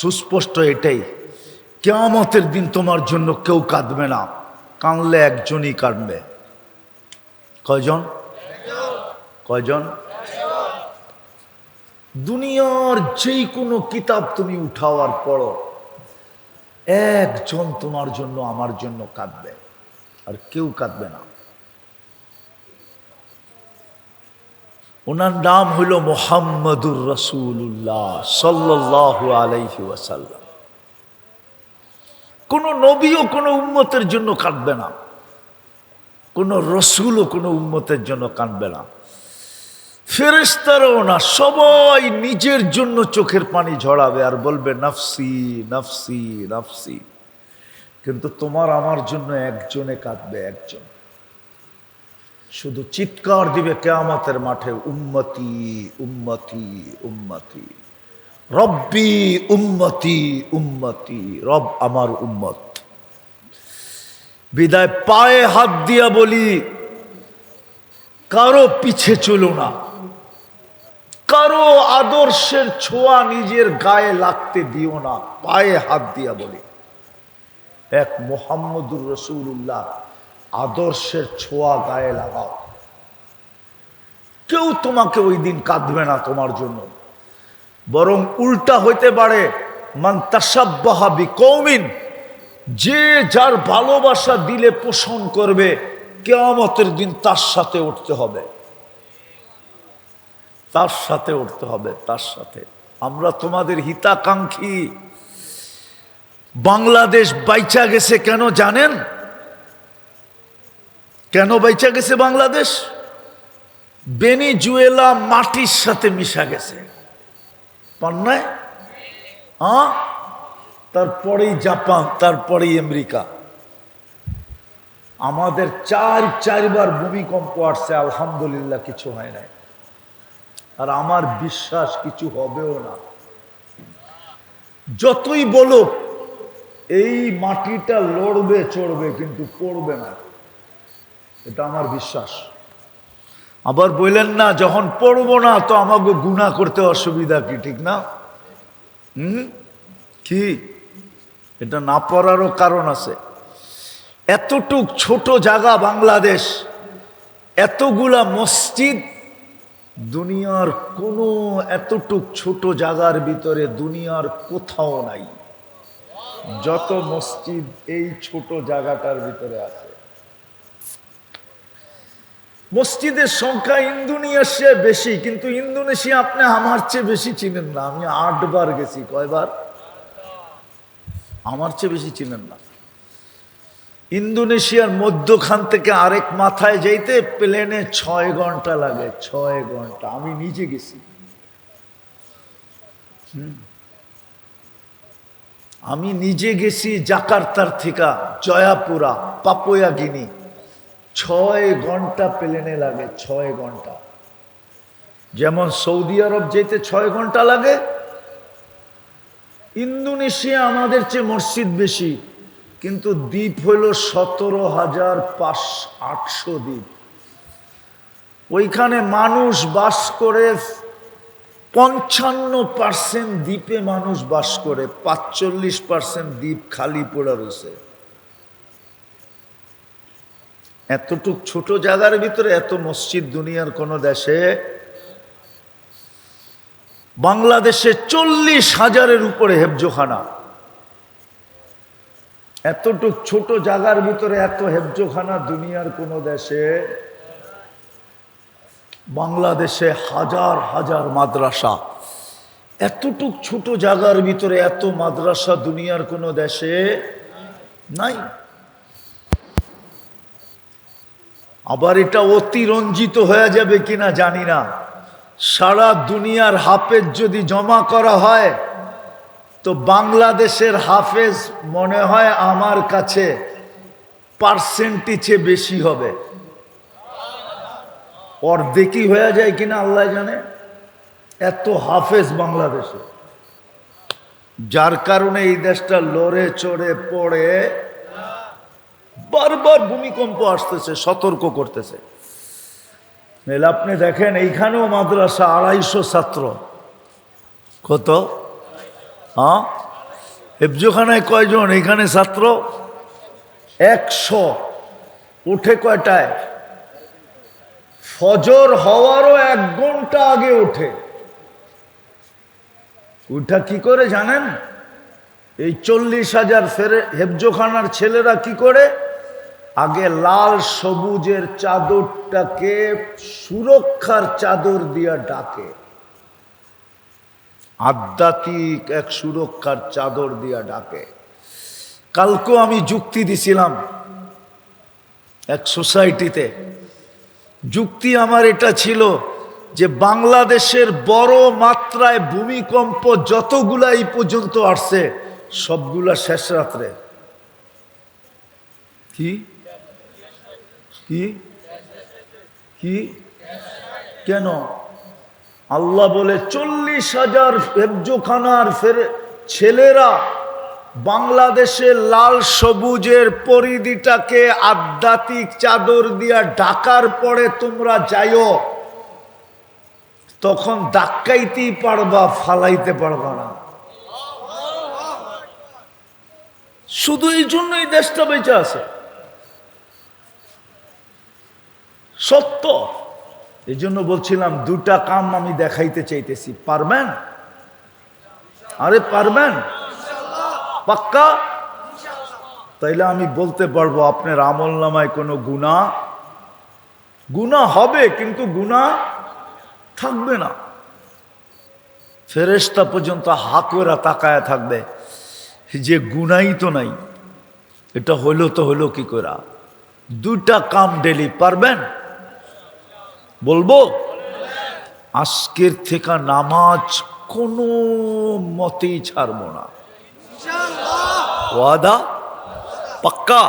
সুস্পষ্ট এটাই, কিয়ামতের দিন তোমার জন্য কেউ কাঁদবে না, কাঁদলে একজনই কাঁদবে। কয়জন? কয়জন? দুনিয়ার যেই কোনো কিতাব তুমি উঠাও আর পড়ো, একজন তোমার জন্য আমার জন্য কাঁদবে, আর কেউ কাঁদবে না। ওনার নাম হইল মুহাম্মাদুর রাসূলুল্লাহ সাল্লাল্লাহু আলাইহি ওয়াসাল্লাম। কোন নবীও কোন উম্মতের জন্য কাঁদবে না, কোন রসুলও কোন উম্মতের জন্য কাঁদবে না, ফেরেশতারাও না। সবাই নিজের জন্য চোখের পানি ঝরাবে আর বলবে নফসি নফসি নফসি। কিন্তু তোমার আমার জন্য একজনে কাঁদবে, একজন শুধু চিৎকার দিবে কিয়ামতের মাঠে, উম্মতি উম্মতি উম্মতি, রব্বি উম্মতি উম্মতি, রব আমার উম্মত। বিদায় পায়ে হাত দিয়া বলি, কারো পিছে চলো না, কারো আদর্শের ছোঁয়া নিজের গায়ে লাগতে দিও না। পায়ে হাত দিয়া বলি, এক মুহাম্মদুর রাসূলুল্লাহ আদর্শের ছোঁয়া গায়ে লাগাও। কেউ তোমাকে ওই দিন কাঁদবে না তোমার জন্য, বরং উল্টা হইতে পারে, মান তাশাব্বাহা বিকওমিন, যে যার ভালোবাসা দিলে পোষণ করবে, কিয়ামতের দিন তার সাথে উঠতে হবে, তার সাথে উঠতে হবে, তার সাথে। আমরা তোমাদের হিতাকাঙ্ক্ষী। বাংলাদেশ বাইচা গেছে কেন জানেন? কেন বাইচা গেছে বাংলাদেশ? ভেনেজুয়েলা মাটির সাথে মিশা গেছে, পান্নায়, তারপরেই জাপান, তারপরেই আমেরিকা। আমাদের চারবার ভূমিকম্প আসছে, আলহামদুলিল্লাহ কিছু হয় নাই, আর আমার বিশ্বাস কিছু হবেও না। যতই বলো এই মাটিটা লড়বে চড়বে, কিন্তু পড়বে না, এটা আমার বিশ্বাস। আবার বললেন না যখন পড়বো না তো আমাকে গুনাহ করতে অসুবিধা কি, ঠিক না? কি এটা না পড়ারও কারণ আছে। এতটুক ছোট জায়গা বাংলাদেশ, এতগুলা মসজিদ, দুনিয়ার কোনো এতটুক ছোট জায়গার ভিতরে দুনিয়ার কোথাও নাই। যত মসজিদ এই ছোট জায়গাটার ভিতরে আছে। মসজিদের সংখ্যা ইন্দোনেশিয়া বেশি, কিন্তু ইন্দোনেশিয়া আপনি আমার চেয়ে বেশি চিনেন না। আমি 8 বার গেছি। কয়বার? আমার চেয়ে বেশি চিনেন না। ইন্দোনেশিয়ার মধ্যখান থেকে আরেক মাথায় যাইতে প্লেনে 6 ঘন্টা লাগে, 6 ঘন্টা। আমি নিজে গেছি। আমি নিজে গেছি জাকার্তার থেকে জয়াপুরা, পাপুয়া গিনি। 6 ঘন্টা প্লেনে লাগে, 6 ঘন্টা। যেমন সৌদি আরব যেতে 6 ঘন্টা লাগে, ইন্দোনেশিয়া আমাদের চেয়ে মসজিদ বেশি, কিন্তু দ্বীপ হইল 17,800 দ্বীপ। ওইখানে মানুষ বাস করে 55% দ্বীপে মানুষ বাস করে, 45% দ্বীপ খালি পড়ে রয়েছে। এতটুক ছোট জায়গার ভিতরে এত মসজিদ দুনিয়ার কোন দেশে। বাংলাদেশে 40,000-এর উপরে হেফজোখানা। এতটুক ছোট জায়গার ভিতরে এত হেফজোখানা দুনিয়ার কোন দেশে। বাংলাদেশে হাজার হাজার মাদ্রাসা। এতটুক ছোট জায়গার ভিতরে এত মাদ্রাসা দুনিয়ার কোন দেশে নাই। আবার এটা অতিরঞ্জিত হয়ে যাবে কিনা জানি না। সারা দুনিয়ার হাফেজ যদি জমা করা হয় তো বাংলাদেশের হাফেজ মনে হয় আমার কাছে পার্সেন্টেজে বেশি হবে। অর্ধেকই হয়ে যায় কিনা আল্লাহ জানে, এত হাফেজ বাংলাদেশে। যার কারণে এই দেশটা লড়ে চড়ে পড়ে বারবার ভূমিকম্প আসতেছে, সতর্ক করতেছে। মেলা আপনি দেখেন এইখানেও মাদ্রাসা 250 ছাত্র। কত? হেফজোখানায় কয়জন? এখানে ছাত্র 100। উঠে কয়টায়? ফজর হওয়ারও 1 ঘন্টা আগে উঠে। ওইটা কি করে জানেন? এই 40,000 হেফজোখানার ছেলেরা কি করে? আগে লাল সবুজের চাদরটাকে সুরক্ষার চাদর দিয়া ডাকে, আধ্যাত্মিক এক সুরক্ষার চাদর দিয়া ডাকে। কালকেও আমি যুক্তি দিছিলাম এক সোসাইটিতে। যুক্তি আমার এটা ছিল যে বাংলাদেশের বড় মাত্রায় ভূমিকম্প যতগুলা এই পর্যন্ত আসছে সবগুলা শেষ রাত্রে। কি কি কি কেন? আল্লাহ বলে 40,000 হেফজোখানার ছেলেরা বাংলাদেশের লাল সবুজের পরিধিটাকে আধ্যাত্মিক চাদর দিয়া ঢাকার পরে তোমরা যাইও, তখন ধাক্কাইতেই পারবা, ফালাইতে পারবা না। শুধু এই জন্যই দেশটা বেঁচে আছে। সত্য। এই জন্য বলছিলাম 2টা কাম আমি দেখাইতে চাইতেছি। পারবেন? আরে পারবেন? পাক্কা? তাইলে আমি বলতে পারবো আপনার আমলনামায় কোনো গুনাহ হবে, কিন্তু গুনাহ থাকবে না। ফেরেশতা পর্যন্ত হাকুরা তাকায়া থাকবে যে গুনাহই তো নাই, এটা হইলো তো হইলো কি করে। 2টা কাম ডেলি। পারবেন? বলবো আজকের থেকে নামাজ কোনো মতেই ছাড়বো না। ওয়াদা? পাক্কা?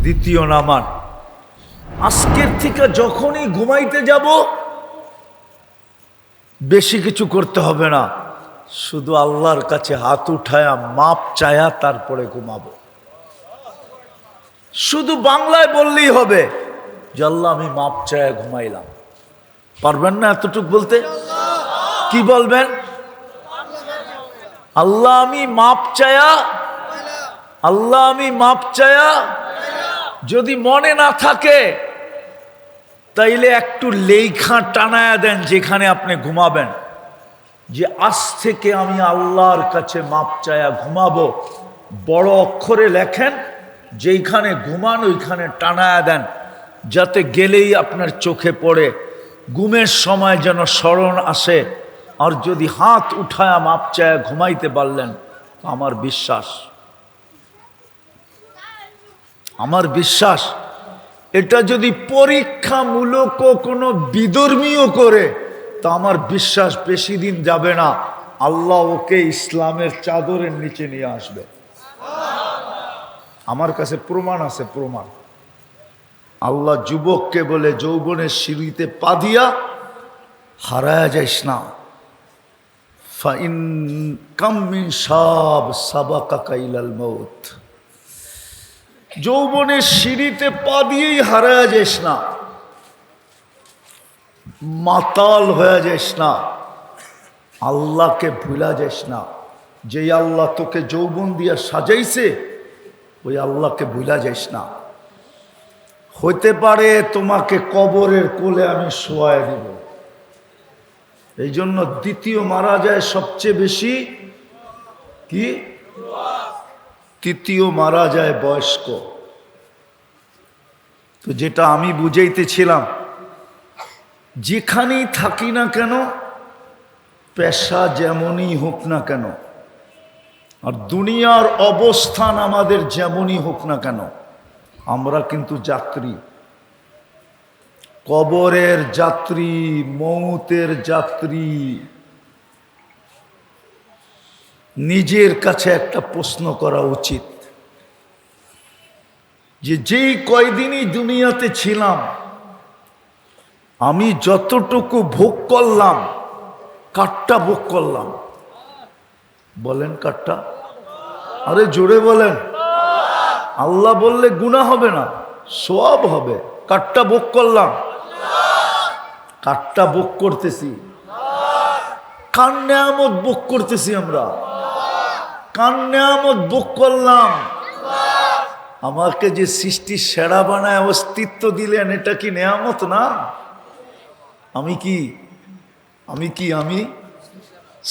দ্বিতীয় নামাজ, আজকের থেকে যখনই ঘুমাইতে যাব বেশি কিছু করতে হবে না, শুধু আল্লাহর কাছে হাত উঠায়া মাপ চায়া তারপরে ঘুমাবো। শুধু বাংলায় বললেই হবে যে আল্লাহ আমি মাপ চায়া ঘুমাইলাম। পারবেন না এতটুকু বলতে? কি বলবেন? আল্লাহ আমি মাপ চায়া, আল্লাহ আমি মাপ চায়া। যদি মনে না থাকে তাইলে একটু লেখা টানায়া দেন যেখানে আপনি ঘুমাবেন, যে আজ থেকে আমি আল্লাহর কাছে মাপ চায়া ঘুমাবো। বড় অক্ষরে লেখেন, যেইখানে ঘুমান ওইখানে টানায়া দেন, যাতে গেলেই আপনার চোখে পড়ে, ঘুমের সময় যেন স্মরণ আসে। আর যদি হাত উঠায়া মাপ চায়া ঘুমাইতে পারলেন, আমার বিশ্বাস এটা যদি পরীক্ষামূলক কোনো বিধর্মীয় করে, তা আমার বিশ্বাস বেশি দিন যাবে না, আল্লাহ ওকে ইসলামের চাদরের নিচে নিয়ে আসবে। আমার কাছে প্রমাণ আছে, প্রমাণ। আল্লাহ যুবককে বলে যৌবনের সিঁড়িতে পা দিয়া হারায়া যাইস না। ফাইন কাম মিন শাব সাবাকাকা ইলাল মউত, যৌবনের সিঁড়িতে পা দিয়েই হারায়া যাইস না, মাতাল হয়ে যাইস না, আল্লাহকে ভুলা যাইস না। যেই আল্লাহ তোকে যৌবন দিয়া সাজাইছে ওই আল্লাহকে ভুলা যাইস না। হইতে পারে তোমাকে কবরের কোলে আমি শোয়ায় দিব। এই জন্য দ্বিতীয় মারা যায় সবচেয়ে বেশি কি? তৃতীয় মারা যায় বয়স্ক। তো যেটা আমি বুঝাইতেছিলাম, যেখানেই থাকি না কেন, পেশা যেমনই হোক না কেন, আর দুনিয়ার অবস্থান আমাদের যেমনই হোক না কেন, আমরা কিন্তু যাত্রী, কবরের যাত্রী, মৌতের যাত্রী। নিজের কাছে একটা প্রশ্ন করা উচিত যে যেই কয়দিনই দুনিয়াতে ছিলাম আমি যতটুকু ভোগ করলাম, কাটটা ভোগ করলাম? বলেন কাটটা? আরে জোরে বলেন। আল্লাহ বললে গুনাহ হবে না, সওয়াব হবে। কাটটা ভোগ করলাম, কাটটা ভোগ করতেছি, কার নেয়ামত ভোগ করতেছি আমরা? কার নেয়ামত ভোগ করলাম? আমাকে যে সৃষ্টির সেরা বানায় অস্তিত্ব দিলেন, এটা কি নেয়ামত না? আমি কি আমি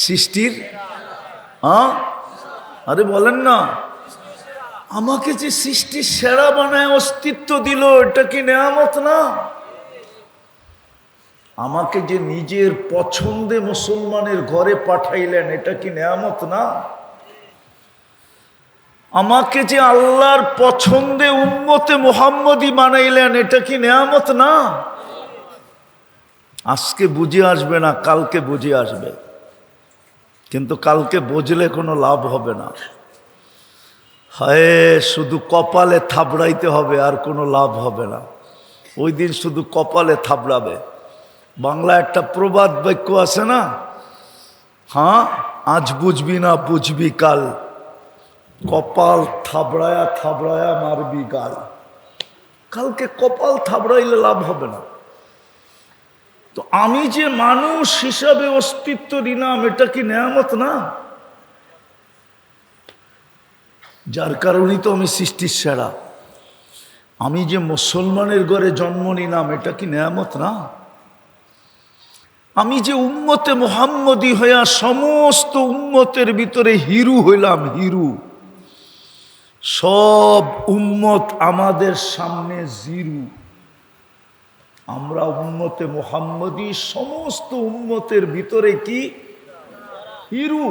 সৃষ্টির আরে বলেন না, আমাকে যে সৃষ্টির সেরা বানায় অস্তিত্ব দিল, এটা কি নেয়ামত না? আমাকে যে নিজের পছন্দে মুসলমানের ঘরে পাঠাইলেন, এটা কি নেয়ামত না? আমাকে যে আল্লাহর পছন্দে উম্মতে মুহাম্মদী বানাইলেন, এটা কি নেয়ামত না? আজকে বুঝে আসবে না, কালকে বুঝে আসবে, কিন্তু কালকে বুঝলে কোনো লাভ হবে না। হায়, শুধু কপালে থাবড়াইতে হবে, আর কোনো লাভ হবে না। ওই দিন শুধু কপালে থাবড়াবে। বাংলা একটা প্রবাদ বাক্য আছে না, আজ বুঝবি না বুঝবি কাল, কপাল থাবড়ায়া থাবড়ায়া মারবি গাল। কালকে কপাল থাবড়াইলে লাভ হবে না। তো আমি যে মানুষ হিসাবে অস্তিত্ব দিলাম, এটা কি নেয়ামত না? যার কারণেই তো আমি সৃষ্টির সেরা। আমি যে মুসলমানের ঘরে জন্ম নিলাম, এটা কি নেয়ামত না? আমি যে উম্মতে মুহাম্মদী হইয়া সমস্ত উম্মতের ভিতরে হিরু হইলাম, হিরু। সব উম্মত আমাদের সামনে জিরু। আমরা উম্মতে মুহাম্মদী সমস্ত উম্মতের ভিতরে কি? হিরু।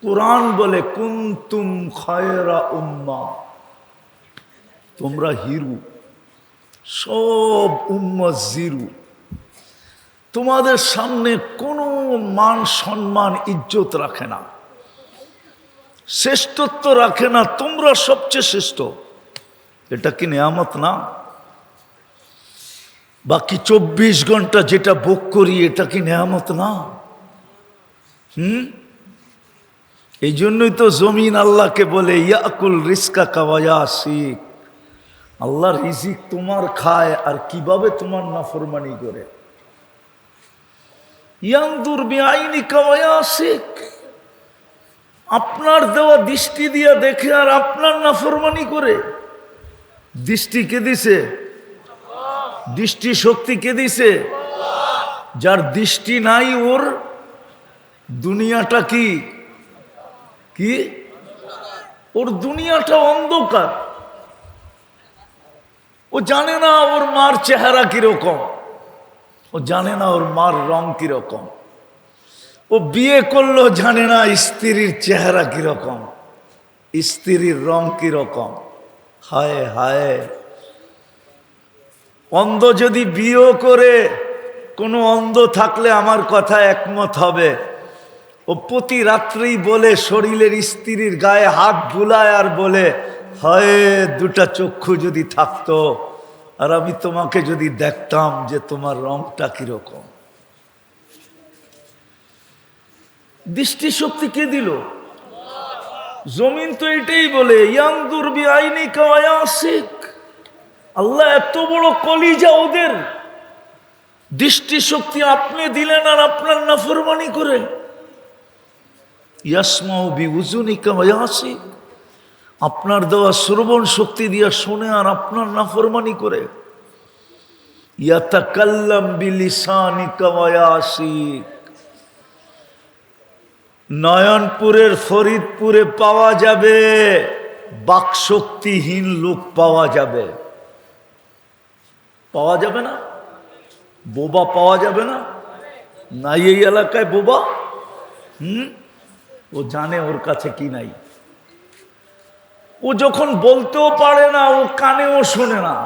কুরআন বলে কুনতুম খায়রা উম্মাহ, তোমরা হিরু, সব উম্মত জিরু। তোমাদের সামনে কোনো মান সম্মান ইজ্জত রাখে না, শ্রেষ্ঠত্ব রাখে না, তোমরা সবচেয়ে শ্রেষ্ঠ। এটা কি নেয়ামত না? বাকি 24 ঘন্টা যেটা ভোগ করি, এটা কি নেয়ামত না? এই জন্যই তো জমিন আল্লাহকে বলে ইয়াকুল রিজকা কাওয়ায়াসিক, আল্লাহ রিজিক তোমার খায়, আর কিভাবে তোমার নাফরমানি করে। ইয়ানদুর বিআইনিকা ওয়ায়াসিক, আপনার দেওয়া দৃষ্টি দিয়া দেখে আর আপনার নাফরমানি করে। দৃষ্টি কে দিছে? দৃষ্টি শক্তি কে দিছে? যার দৃষ্টি নাই, ওর দুনিয়াটা কি কি ওর দুনিয়াটা অন্ধকার। ও জানে না ওর মার চেহারা কিরকম, ও জানে না ওর মার রং কিরকম, ও বিয়ে করলো জানে না স্ত্রীর চেহারা কিরকম, স্ত্রীর রং কিরকম। হায় হায়, অন্ধ যদি বিয়ে করে, কোনো অন্ধ থাকলে আমার কথা একমত হবে, ও প্রতি রাত্রেই বলে, শরীরের স্ত্রীর গায়ে হাত বুলায় আর বলে, হায় দুটা চক্ষু যদি থাকতো, আর আমি তোমাকে যদি দেখতাম যে তোমার রংটা কিরকম। দৃষ্টিশক্তি কে দিল? জমিন তো এটাই বলে ইয়ানদুর বিআইনিকা ওয়ায়াসিক। আল্লাহ এত বড় কলিজা ওদের, দৃষ্টিশক্তি আপনি দিলেন আর আপনার নাফরমানি করে। ইয়াসমাউ বিউজুনিকা ওয়ায়াসিক, আপনার দেওয়া শ্রবণ শক্তি দিয়া শুনে আর আপনার নাফরমানি করে। ইয়াতাকাল্লাম বিলিসানিকা ওয়ায়াসিক, নয়নপুরের ফরিদপুরে পাওয়া যাবে বাকশক্তিহীন লোক, পাওয়া যাবে। পাওয়া যাবে না? বোবা পাওয়া যাবে না? নাই এই এলাকায় বোবা? ও জানে ওর কাছে কি নাই। ও যখন বলতেও পারে না, ও কানেও শোনে না।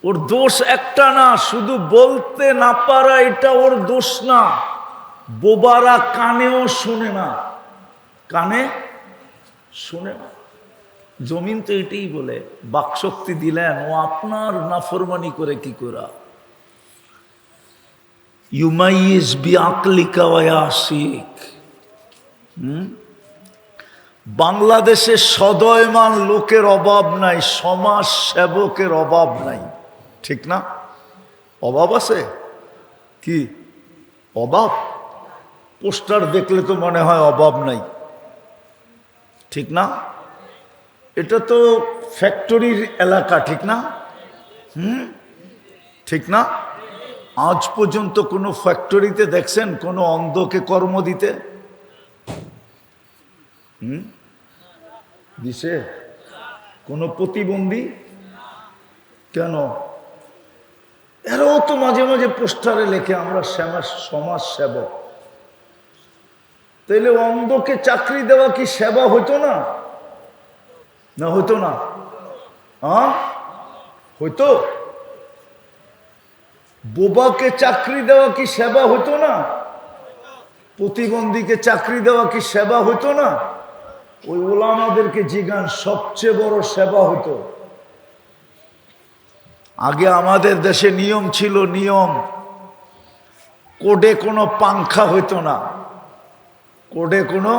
ওর দোষ একটা না, শুধু বলতে না পারা এটা ওর দোষ না। বোবারা কানেও শোনে না, কানে শোনে না। জমিন তো এটাই বলে, বাকশক্তি দিলেন, ও আপনার নাফরমানি করে কি করা। ইউমাইজ বিআকলিকা ওয়ায়াসিক। বাংলাদেশে সদয়মান লোকের অভাব নাই, সমাজ সেবকের অভাব নাই, ঠিক না? অভাব আছে কি? অভাব? পোস্টার দেখলে তো মনে হয় অভাব নাই, ঠিক না? এটা তো ফ্যাক্টরির এলাকা, ঠিক না? ঠিক না? আজ পর্যন্ত কোনো ফ্যাক্টরিতে দেখছেন কোনো অন্ধকে কর্ম দিতে? দিছে? কোনো প্রতিবন্ধী? কেন? এরাও তো মাঝে মাঝে পোস্টারে লেখে আমরা সমাজ সেবক। তাইলে অন্ধকে চাকরি দেওয়া কি সেবা হইতো না? না হইতো না? হইতো? বোবাকে চাকরি দেওয়া কি সেবা হইতো না? প্রতিবন্ধীকে চাকরি দেওয়া কি সেবা হইতো না? ওই ওলামাদেরকে জিজ্ঞান, সবচেয়ে বড় সেবা হইতো। আগে আমাদের দেশে নিয়ম ছিল, নিয়ম, কোডে কোনো পাংখা হইতো না, কোডে কোনো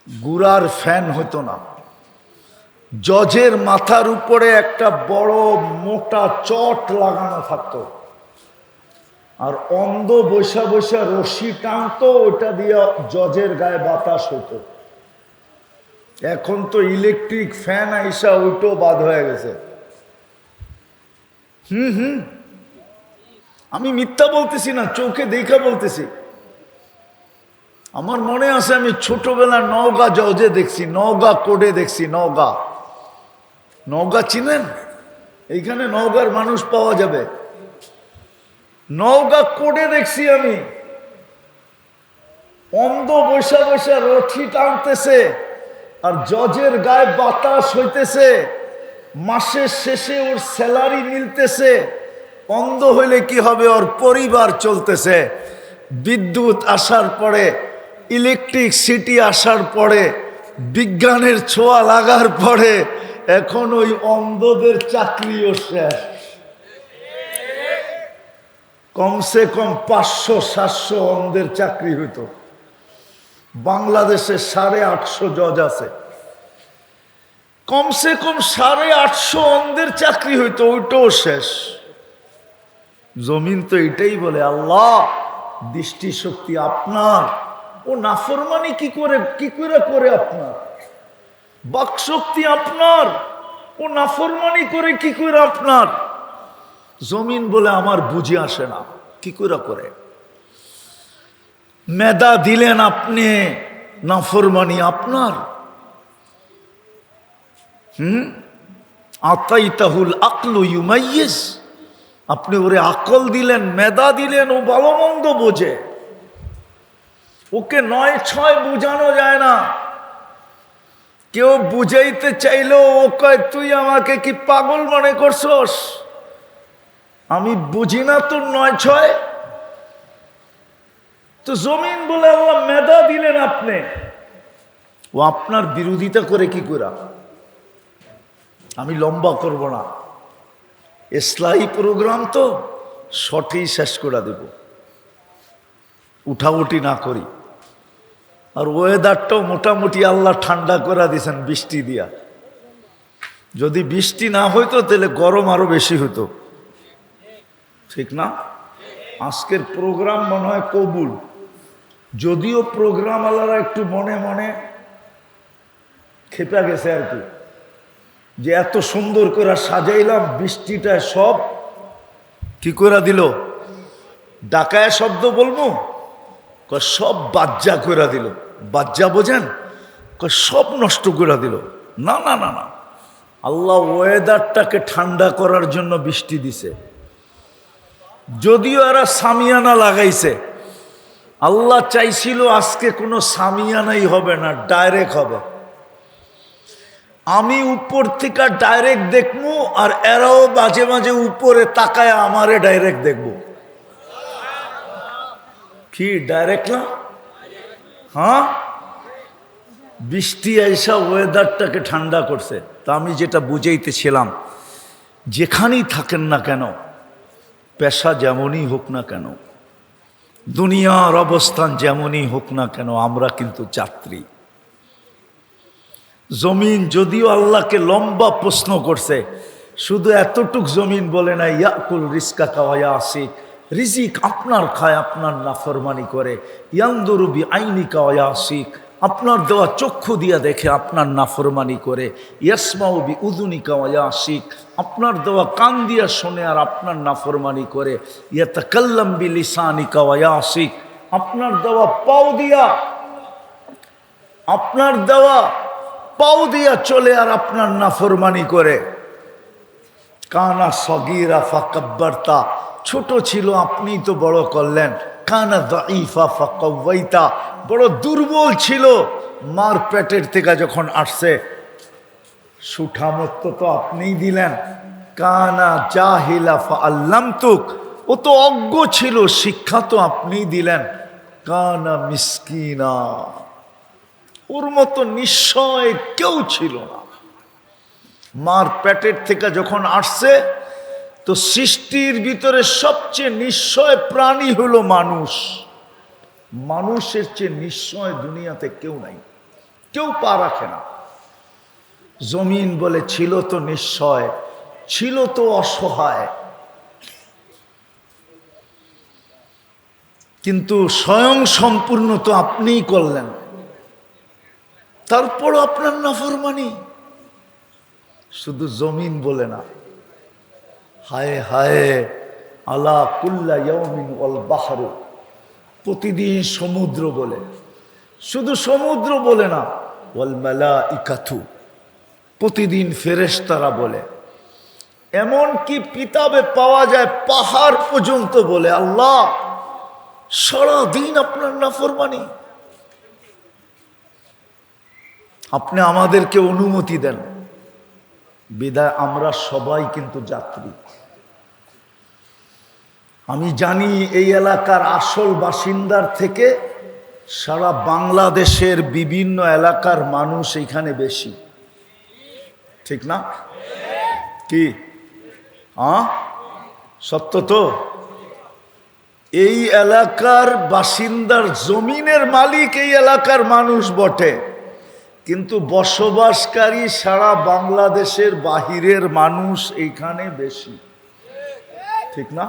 গুড়ার ফ্যান হতো না। জজের মাথার উপরে একটা বড় মোটা চট লাগানো থাকতো, আর অন্ধ বৈশা বৈশা রশি টানতো, ওটা দিয়ে জজের গায়ে বাতাস হতো। এখন তো ইলেকট্রিক ফ্যান আইসা ওইটাও বাদ হয়ে গেছে। আমি মিথ্যা বলতেছি না, চোখে দেখা বলতেছি। আমার মনে আছে আমি ছোটবেলা নওগাঁ জজে দেখছি, নওগাঁ কোডে দেখছি। নওগাঁ চিনেন? এইখানে নওগাঁর মানুষ পাওয়া যাবে। নওগাঁ কোডে দেখছি আমি, অন্ধ বৈশা বৈশা রথি টানতেছে আর জজের গায়ে বাতাস হইতেছে, মাসের শেষে ওর স্যালারি মিলতেছে। অন্ধ হইলে কি হবে? ওর পরিবার চলতেছে। বিদ্যুৎ আসার পরে, ইলেকট্রিসিটি আসার পরে, বিজ্ঞানের ছোঁয়া লাগার পরে এখন ওই অন্ধদের চাকরিও শেষ। কমসে কম 500-700 অন্ধের চাকরি হইতো। বাংলাদেশে 850 জজ আছে, কমসে কম 850 অন্ধের চাকরি হইতো, ওইটাও শেষ। জমিন তো এটাই বলে, আল্লাহ দৃষ্টিশক্তি আপনার, ও নাফরমানি কি করে আপনার? বাকশক্তি আপনার, ও নাফরমানি করে কি করে আপনার? জমিন বলে আমার বুঝে আসে না, কি করে? মেধা দিলেন আপনি, নাফরমানি আপনার। আতাইতাহুল আকলু ইউমাইয়িজ, আপনি ওরে আকল দিলেন, মেধা দিলেন, ও ভালো মন্দ বোঝে। ওকে 9-6 বুঝানো যায় না। কেউ বুঝাইতে চাইলেও ও কয়, তুই আমাকে কি পাগল মনে করছস? আমি বুঝি না তোর 9-6। তো জমিন বলে আল্লাহ মেধা দিলেন আপনি, ও আপনার বিরোধিতা করে কি করে? আমি লম্বা করব না, ইসলাহি প্রোগ্রাম তো শর্টেই শেষ করে দেব, উঠাউঠি না করি। আর ওয়েদারটাও মোটামুটি আল্লাহ ঠান্ডা করে দিয়েছেন বৃষ্টি দিয়া। যদি বৃষ্টি না হইতো তাহলে গরম আরো বেশি হতো, ঠিক না? আজকের প্রোগ্রাম মনে হয় কবুল, যদিও প্রোগ্রাম আলারা একটু মনে মনে খেপে গেছে আর কি, যে এত সুন্দর করে সাজাইলাম, বৃষ্টিটা সব কি করে দিল? ডাকায় শব্দ বলবো, সব বাজ্জা করে দিল। বাজ্জা বোঝেন? সব নষ্ট করে দিল। না না না না, আল্লাহ ওয়েদারটাকে ঠান্ডা করার জন্য বৃষ্টি দিছে। যদিও এরা সামিয়ানা লাগাইছে, আল্লাহ চাইছিল আজকে কোনো সামিয়ানাই হবে না, ডাইরেক্ট হবে। আমি উপর থেকে ডাইরেক্ট দেখবো, আর এরাও মাঝে মাঝে উপরে তাকায় আমারে ডাইরেক্ট দেখবো। কি ডাইরেক্ট না? হ্যাঁ, বৃষ্টি আইসা ওয়েদারটাকে ঠান্ডা করছে। তা আমি যেটা বুঝাইতেছিলাম, যেখানেই থাকেন না কেন, পেশা যেমনই হোক না কেন, দুনিয়ার অবস্থান যেমনই হোক না কেন, আমরা কিন্তু যাত্রী। জমিন যদিও আল্লাহকে লম্বা প্রশ্ন করছে, শুধু এতটুক জমিন বলে না, ইয়াকুল রিস্কা কাওয়া আসিক, রিজিক আপনার খায়, আপনার নাফরমানি করে। ইয়ান্দুরু বি আইনিকা ওয়া আসিক, আপনার দেওয়া চক্ষু দিয়া দেখে আপনার নাফরমানি করে, ইয়াসমাউ বি উযুনিকা ওয়া ইয়াসিক, আপনার দেওয়া কান দিয়া শোনে আর আপনার নাফরমানি করে, ইয়াতাকাল্লাম বি লিসানিকা ওয়া ইয়াসিক, আপনার দেওয়া পাও দিয়া, আপনার দেওয়া পাও দিয়া চলে আর আপনার নাফরমানি করে। কানা সগীরা ফাকাব্বারতা, ছোট ছিল আপনি তো বড় করলেন। কানা দাঈফা ফাকাওয়াইতা, বড় দুর্বল ছিল, মার পেটের থেকে যখন আসছে সুঠামত্ব তো আপনিই দিলেন। কানা জাহিলা ফাআল্লামতুক, ও তো অজ্ঞ ছিল, শিক্ষা তো আপনিই দিলেন। কানা মিসকিনা, ওর মতো নিশ্চয় কেউ ছিল না। মার পেটের থেকে যখন আসছে তো সৃষ্টির ভিতরে সবচেয়ে নিশ্চয় প্রাণী হলো মানুষ। মানুষের চেয়ে নিশ্চয় দুনিয়াতে কেউ নাই, কেউ পা রাখে না। জমিন বলে ছিল তো নিশ্চয়, ছিল তো অসহায়, কিন্তু স্বয়ং সম্পূর্ণ তো আপনিই করলেন, তারপর আপনার নাফরমানি। শুধু জমিন বলে না, হায় হায় আলা কুল্লা ইয়াউমিন ওয়াল বাহরু, প্রতিদিন সমুদ্র বলে, শুধু সমুদ্র বলে না, ওয়াল মালাইকাতু, প্রতিদিন ফেরেশতারা বলে, এমন কি কিতাবে পাওয়া যায় পাহাড় পর্যন্ত বলে আল্লাহ সারাদিন আপনার নাফরমানি। আপনি আমাদেরকে অনুমতি দেন, বিদায় আমরা সবাই কিন্তু যাত্রী। আমি জানি এই এলাকার আসল বাসিন্দার থেকে সারা বাংলাদেশের বিভিন্ন এলাকার মানুষ এখানে বেশি, ঠিক না? কি সত্য তো? এই এলাকার বাসিন্দার জমিনের মালিক এই এলাকার মানুষ বটে, কিন্তু বসবাসকারী সারা বাংলাদেশের বাহিরের মানুষ এইখানে বেশি, ঠিক না?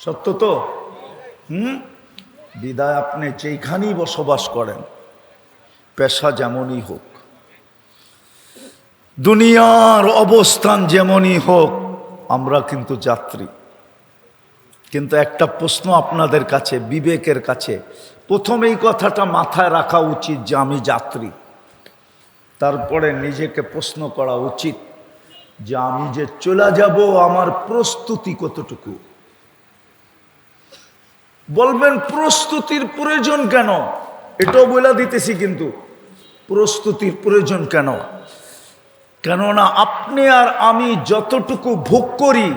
সত্য তো? বিদায় আপনি যেখানেই বসবাস করেন, পেশা যেমনই হোক, দুনিয়ার অবস্থান যেমনই হোক, আমরা কিন্তু যাত্রী। কিন্তু একটা প্রশ্ন আপনাদের কাছে, বিবেকের কাছে, প্রথম এই কথাটা মাথায় রাখা উচিত যে আমি যাত্রী। তারপরে নিজেকে প্রশ্ন করা উচিত যে আমি যে চলে যাব আমার প্রস্তুতি কতটুকু। বলবেন প্রস্তুতির প্রয়োজন কেন? এটাও বলে দিতেছি, কিন্তু প্রস্তুতির প্রয়োজন কেন? কেননা আপনি আর আমি যতটুকু ভোগ করি,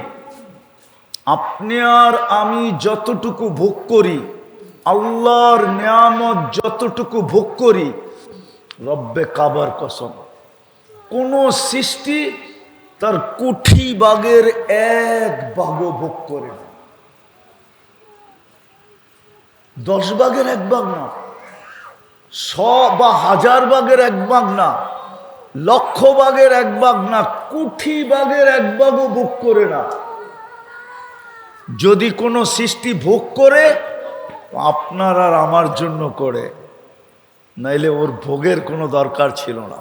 আপনি আর আমি যতটুকু ভোগ করি, আল্লাহর নিয়ামত যতটুকু ভোগ করি, রব্বে কাবার কসম কোন সৃষ্টি তার কোটি ভাগের এক ভাগও ভোগ করে না। 10 ভাগের 1 ভাগ না, 100 বা 1000 ভাগের 1 ভাগ না, লক্ষ ভাগের 1 ভাগ না, কোটি ভাগের 1 ভাগও ভোগ করে না। যদি কোনো সৃষ্টি ভোগ করে, আপনার আর আমার জন্য করে, নাইলে ওর ভোগের কোনো দরকার ছিল না।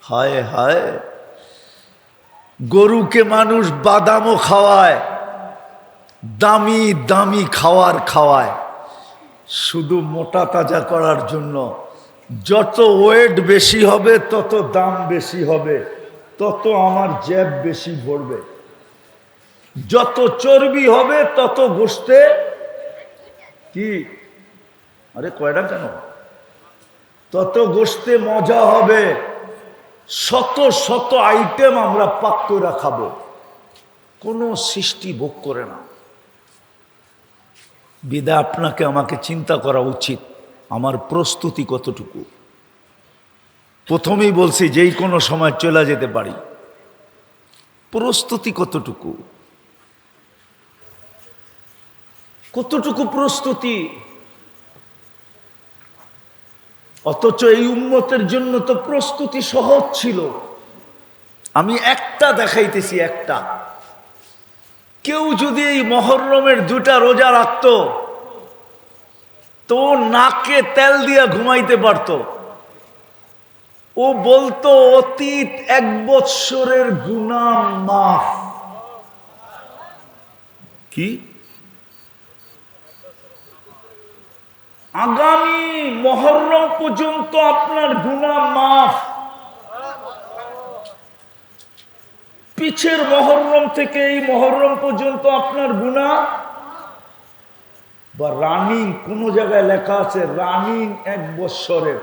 হায় হায়, গরুকে মানুষ বাদামও খাওয়ায়, দামি দামি খাওয়ায়, শুধু মোটা তাজা করার জন্য। যত ওয়েট বেশি হবে তত দাম বেশি হবে, তত আমার জেব বেশি ভরবে। যত চর্বি হবে তত গোশতে কি, আরে কয়টা কেন, তত গোশতে মজা হবে। শত শত আইটেম আমরা পাক করে খাবো, কোনো সৃষ্টি ভোগ করে না। বিদায় আপনাকে আমাকে চিন্তা করা উচিত আমার প্রস্তুতি কতটুকু। প্রথমেই বলছি যেই কোনো সময় চলে যেতে পারি, প্রস্তুতি কতটুকু, কতটুকু প্রস্তুতি। অথচ এই উম্মতের জন্য তো প্রস্তুতি সহজ ছিল। আমি একটা দেখাইতেছি, একটা। কেউ যদি এই মহররমের 2টা রোজা রাখতো, তো নাকে তেল দিয়া ঘুমাইতে পারত। ও বলতো অতীত 1 বৎসরের গুনাহ মাফ। কি আগামী মুহররম পর্যন্ত আপনার গুনাহ মাফ, পিছের মুহররম থেকে এই মুহররম পর্যন্ত আপনার গুনাহ। বা রানিং কোন জায়গায় লেখা আছে রানিং 1 বৎসরের,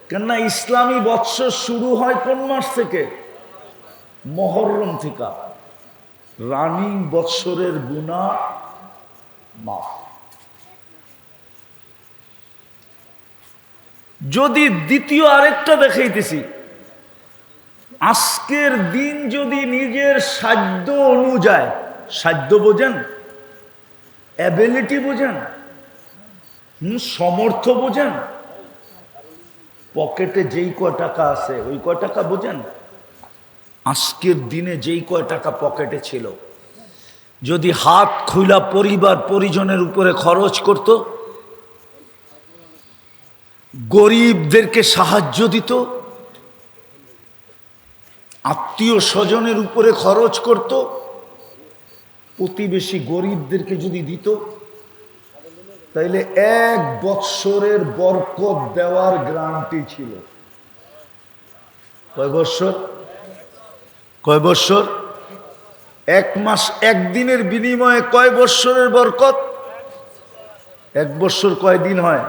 কেননা ইসলামী বৎসর শুরু হয় কোন মাস থেকে? মুহররম থেকে। রানিং বৎসরের গুনাহ মাফ। যদি দ্বিতীয় আরেকটা দেখাইতেছি, আজকের দিন যদি নিজের সাধ্য অনুযায়ী, সাধ্য বোঝেন, অ্যাবিলিটি বোঝেন, সমর্থ বোঝেন, পকেটে যেই কয় টাকা আছে ওই কয় টাকা বোঝেন, আজকের দিনে যেই কয় টাকা পকেটে ছিল যদি হাত খুলা পরিবার পরিজনের উপরে খরচ করত, গরিবদেরকে সাহায্য দিত, আত্মীয় স্বজনের উপরে খরচ করত, প্রতিবেশী গরিবদেরকে যদি দিত, তাইলে 1 বৎসরের বরকত দেওয়ার গ্যারান্টি ছিল। কয় বৎসর? কয় বৎসর? 1 মাস 1 দিনের বিনিময়ে কয় বৎসরের বরকত? 1 বৎসর কয় দিন হয়?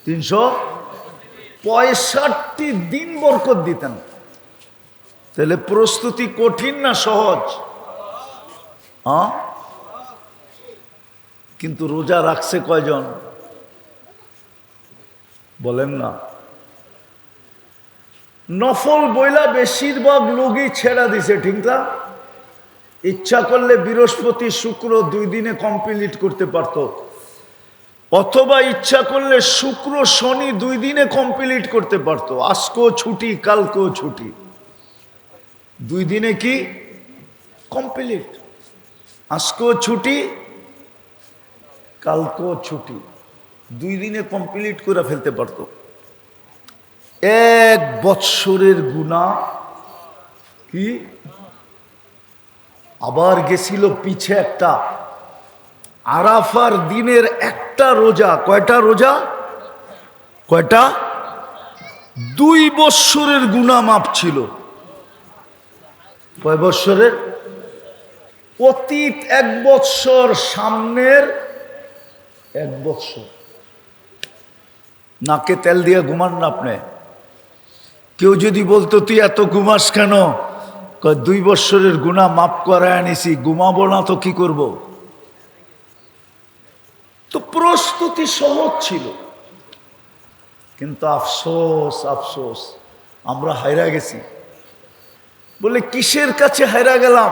365 দিন বরকত দিতেন। তাহলে প্রস্তুতি কঠিন না সহজ? কিন্তু রোজা রাখছে কয়জন বলেন না? নফল বইলা বেশিরভাগ লোকই ছেড়া দিছে, ঠিক না? ইচ্ছা করলে বৃহস্পতি শুক্র 2 দিনে কমপ্লিট করতে পারত, অথবা ইচ্ছা করলে শুক্র শনি 2 দিনে কমপ্লিট করতে পারত। আজকেও ছুটি, কালকেও ছুটি, 2 দিনে কি কমপ্লিট? আজকেও ছুটি, কালকেও ছুটি, 2 দিনে কমপ্লিট করে ফেলতে পারত। 1 বৎসরের গুনাহ কি? আবার গেছিল পিছে একটা আরাফার দিনের একটা রোজা। কয়টা রোজা? কয়টা? 2 বৎসরের গুনাহ মাপ ছিল। কয় বৎসরের? অতীত 1 বৎসর, সামনের 1 বৎসর। নাকে তেল দিয়ে ঘুমান না আপনি? কেউ যদি বলতো তুই এত ঘুমাস কেন? 2 বৎসরের গুনাহ মাফ করায় আনিছি, ঘুমাবো না তো কি করব? তো প্রস্তুতি সহজ ছিল, কিন্তু আফসোস আফসোস আমরা হায়রা গেছি। বলে কিসের কাছে হায়রা গেলাম?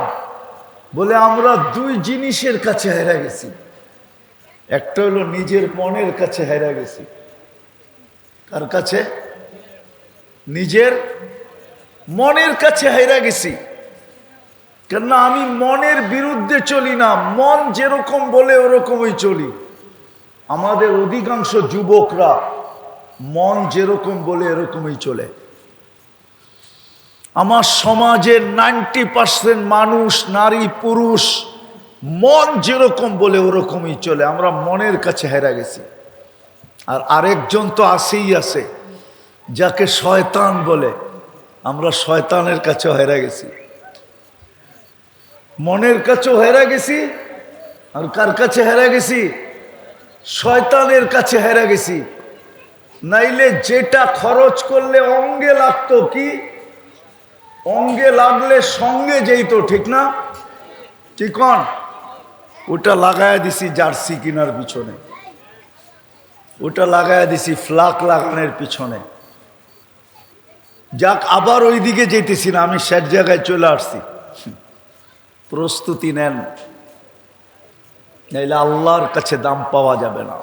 বলে আমরা 2 জিনিসের কাছে হায়রা গেছি। একটা হলো নিজের মনের কাছে হায়রা গেছি। কার কাছে? নিজের মনের কাছে হায়রা গেছি। কেননা আমি মনের বিরুদ্ধে চলি না, মন যেরকম বলে ওরকমই চলি। আমাদের অধিকাংশ যুবকরা মন যেরকম বলে এরকমই চলে। আমার সমাজের 90% মানুষ, নারী পুরুষ, মন যেরকম বলে ওরকমই চলে। আমরা মনের কাছে হেরা গেছি। আর আরেকজন তো আছেই আছে, যাকে শয়তান বলে। আমরা শয়তানের কাছেও হেরা গেছি, মনের কাছেও হেরা গেছি। আর কার কাছে হেরা গেছি? শয়তানের কাছে হেরা গেছি। নাইলে যেটা খরচ করলে অঙ্গে লাগতো, কি অঙ্গে লাগলে সঙ্গে যেত, ঠিক না? ঠিক, ওটা লাগায় দিছি জার্সি কিনার পিছনে, ওটা লাগায় দিছি ফ্লাক লাগানোর পিছনে। যাক, আবার ওই দিকে যেতেছি না, আমি শেষ জায়গায় চলে আসছি। প্রস্তুতি নেন, নাইলে আল্লাহর কাছে দাম পাওয়া যাবে না।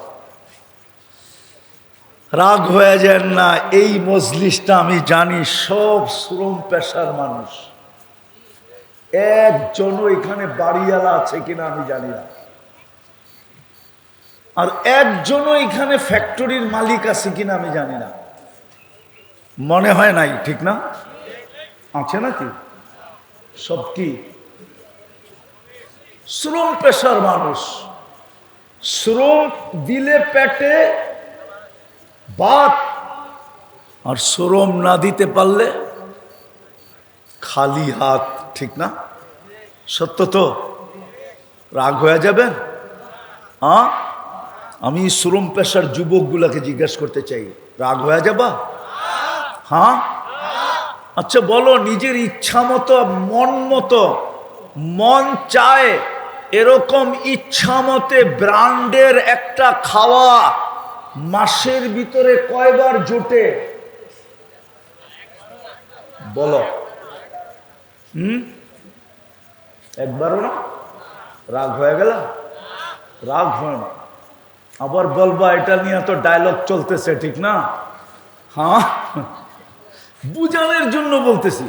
রাগ হয়ে যান না। এই মজলিসটা আমি জানি সব শ্রম পেশার মানুষ, একজনও এখানে বাড়িওয়ালা আছে কিনা আমি জানি না। আর একজনও এখানে ফ্যাক্টরির মালিক আছে কিনা আমি জানি না, মনে হয় নাই, ঠিক না? আছে নাকি? সব কি শ্রম পেশার মানুষ, শ্রম দিলে পেটে ভাত, আর শ্রম না দিতে পারলে খালি হাত, ঠিক না? সত্য তো? রাগ হয়ে যাবেন? আমি শ্রম পেশার যুবকগুলাকে জিজ্ঞাসা করতে চাই, রাগ হয়ে যাবা? হ্যাঁ, আচ্ছা বলো, নিজের ইচ্ছা মতো, মন মতো, মন চায় এরকম ইচ্ছা মতে ব্র্যান্ডের একটা খাওয়া মাসের ভিতরে কয়বার জোটে? বলো। একবারও না? রাগ হয়ে গেল? রাগ হয় না, আবার বলবা এটা নিয়ে তো ডায়লগ চলতেছে, ঠিক না? হ্যাঁ, বুঝানোর জন্য বলতেছি।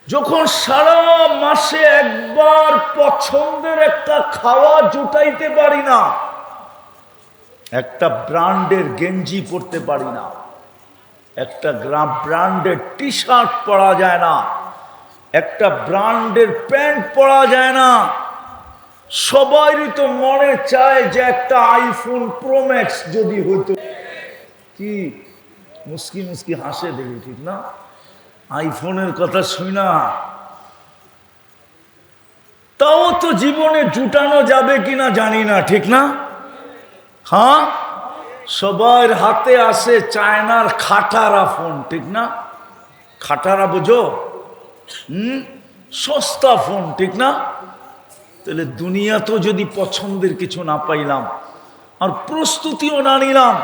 যখন সারা মাসে একবার পছন্দের একটা খাওয়া জুটাইতে পারি না, একটা ব্র্যান্ডের গেঞ্জি পরতে পারি না, একটা ব্র্যান্ডের টি শার্ট পরা যায় না, একটা ব্র্যান্ডের প্যান্ট পরা যায় না, সবারই তো মনে চায় যে একটা আইফোন প্রো ম্যাক্স যদি হইতো। কি মুস্কি মুস্কি হাসে দেখি, ঠিক না? আইফোনের কথা শুই না, তাও তো জীবনে জুটানো যাবে কিনা জানি না, ঠিক না? হ্যাঁ, সবার হাতে আছে চায়নার খাটারা ফোন, ঠিক না? খাটারা বুঝো? সস্তা ফোন, ঠিক না? তাহলে দুনিয়া তো যদি পছন্দের কিছু না পাইলাম আর প্রস্তুতিও না নিলাম,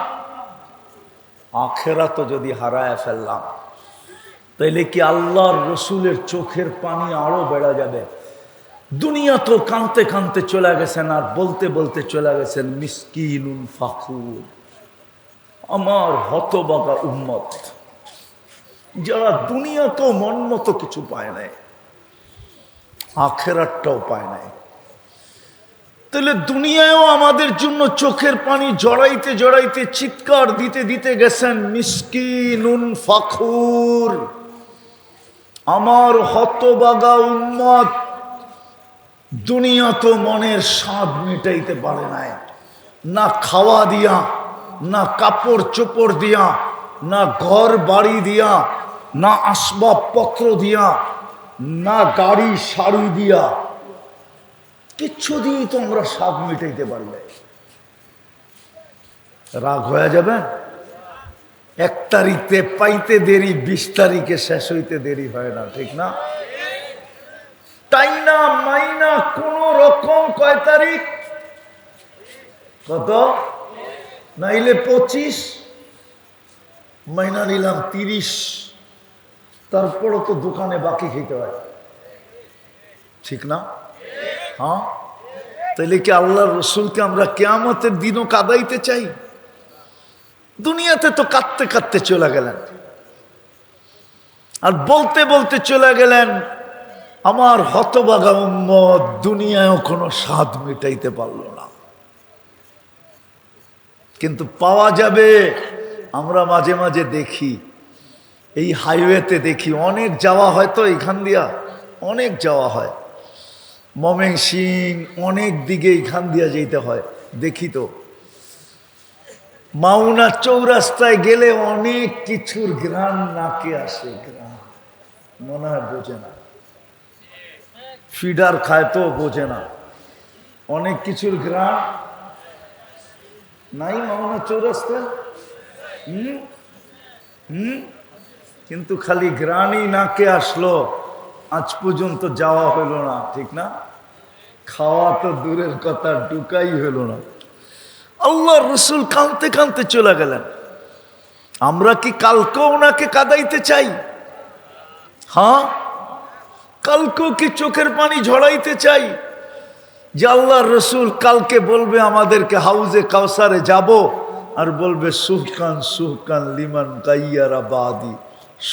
আখেরা তো যদি হারায় ফেললাম, তাইলে কি আল্লাহর রসুলের চোখের পানি আরো বেড়ে যাবে? দুনিয়া তো কানতে কানতে চলে গেছেন, আর বলতে বলতে চলে গেছেন মিসকিনুন ফাকুর, আমার হতবাগা উম্মত, যারা দুনিয়া তো মন মতো কিছু পায় নাই, আখেরাতটাও পায় নাই। তাহলে দুনিয়ায়ও আমাদের জন্য চোখের পানি জড়াইতে জড়াইতে চিৎকার দিতে দিতে গেছেন মিসকিনুন ফাখুর, আমার হতবাগা উম্মত, দুনিয়া তো মনের স্বাদ মিটাইতে পারে নাই, না খাওয়া দিয়া, না কাপড় চোপড় দিয়া, না ঘর বাড়ি দিয়া, না আসবাবপত্র দিয়া, না গাড়ি শাড়ি দিয়া, কিচ্ছু দিয়ে তো আমরা স্বাদ মিটাইতে পারি নাই। রাগ হয়ে যাবে? 1 তারিখে পাইতে দেরি, 20 তারিখে শেষ হইতে দেরি হয় না, ঠিক না? তাই না মাইনা কোন রকম কয় তারিখ? কত? নাইলে 25, মাইনা নিলাম 30, তারপরও তো দোকানে বাকি খেতে হয়, ঠিক না? হ্যাঁ, তাইলে কি আল্লাহর রসুলকে আমরা কিয়ামতের দিনও কাঁদাইতে চাই? দুনিয়াতে তো কাঁদতে কাঁদতে চলে গেলেন, আর বলতে বলতে চলে গেলেন আমার হতভাগা উম্মত দুনিয়ায়ও কোনো স্বাদ মিটাইতে পারলো না। কিন্তু পাওয়া যাবে। আমরা মাঝে মাঝে দেখি, এই হাইওয়েতে দেখি, অনেক যাওয়া হয় তো এখান দিয়া, অনেক যাওয়া হয় ময়মনসিং, অনেক দিকে এখান দিয়া যেতে হয়, দেখি তো মাওনা চৌরাস্তায় গেলে অনেক কিছুর ঘ্রাণ নাকে আসে, ঘ্রাণ মনে হয় বোঝে না, ফিডার খায় তো বোঝে না, অনেক কিছুর ঘ্রাণ নাই মাওনা চৌরাস্তায়। কিন্তু খালি ঘ্রাণই নাকে আসলো, আজ পর্যন্ত যাওয়া হলো না, ঠিক না? খাওয়া তো দূরের কথা, ঢুকাই হলো না। আল্লাহর রসুল কাঁদতে কাঁদতে চলে গেলেন। আমরা কি কালকেও ওনাকে কাঁদাইতে চাই? হ্যাঁ, কালকেও কি চোখের পানি ঝরাইতে চাই যে আল্লাহর রসুল কালকে বলবে আমাদেরকে হাউজে কাউসারে যাব, আর বলবে সুহকান সুহকান লিমান কাইয়ারা বাদি,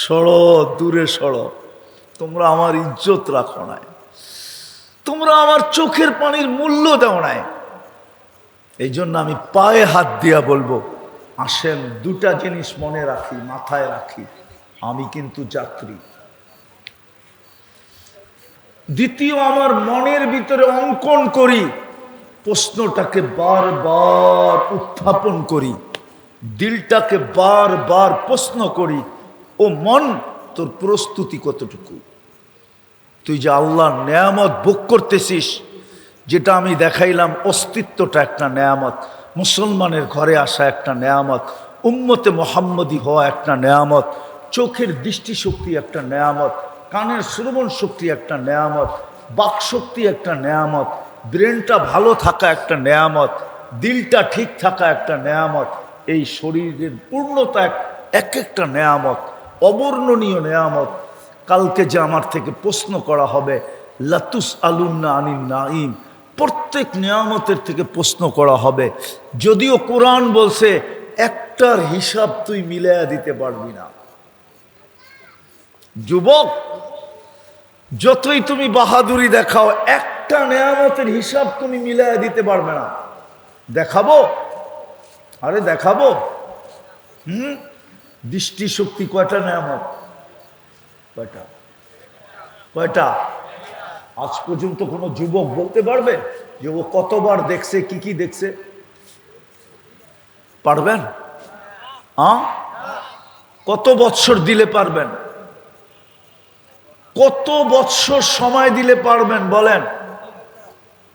সড়ো দূরে সড়ো, তোমরা আমার ইজ্জত রাখো নাই, তোমরা আমার চোখের পানির মূল্য দাও নাই। এই জন্য আমি পায়ে হাত দিয়া বলবো, আসেন দুটা জিনিস মনে রাখি, মাথায় রাখি, আমি কিন্তু যাত্রী। দ্বিতীয়, আমার মনের ভিতরে অঙ্কন করি, প্রশ্নটাকে বারবার উত্থাপন করি, দিলটাকে বারবার প্রশ্ন করি, ও মন, তোর প্রস্তুতি কতটুকু? তুই যে আল্লাহর নেয়ামত ভোগ করতেছিস, যেটা আমি দেখাইলাম, অস্তিত্বটা একটা নেয়ামত, মুসলমানের ঘরে আসা একটা নেয়ামত, উম্মতে মোহাম্মদী হওয়া একটা নেয়ামত, চোখের দৃষ্টিশক্তি একটা নেয়ামত, কানের শ্রবণ শক্তি একটা নেয়ামত, বাকশক্তি একটা নেয়ামত, ব্রেনটা ভালো থাকা একটা নেয়ামত, দিলটা ঠিক থাকা একটা নেয়ামত, এই শরীরের পূর্ণতা এক একটা নেয়ামত, অবর্ণনীয় নেয়ামত। কালকে যে আমার থেকে প্রশ্ন করা হবে, লাতুস আলুন্না আনিন নাইম, প্রত্যেক নিয়ামতের থেকে প্রশ্ন করা হবে। যদিও কোরআন বলছে একটার হিসাব তুই মিলাইয়া দিতে পারবি না। যুবক, যতই তুমি বাহাদুরি দেখাও, একটা নেয়ামতের হিসাব তুমি মিলাইয়া দিতে পারবে না। দেখাবো? আরে দেখাবো। দৃষ্টিশক্তি কয়টা নেয়ামত? কয়টা? কয়টা? আজ পর্যন্ত কোনো যুবক বলতে পারবে যে ও কতবার দেখছে, কি কি দেখছে? পারবেন? কত বৎসর দিলে পারবেন? কত বৎসর সময় দিলে পারবেন বলেন?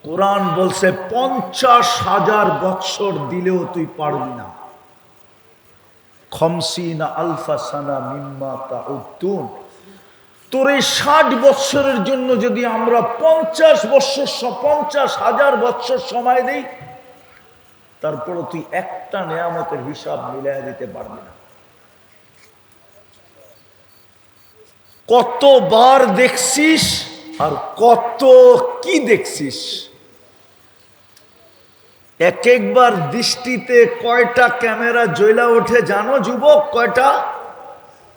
কোরআন বলছে 50,000 বৎসর দিলেও তুই পারবি না। খমসিনা আলফা সানা মিম্মা তাউদ্দুন। তোর এই 60 বৎসরের জন্য যদি আমরা 50,000 বৎসর সময় দেই, তারপরে তুই একটা নেয়ামতের হিসাব মিলাই দিতে পারবি না। কতবার দেখছিস আর কত কি দেখছিস? এক একবার দৃষ্টিতে কয়টা ক্যামেরা জ্বলা ওঠে জানো যুবক? কয়টা?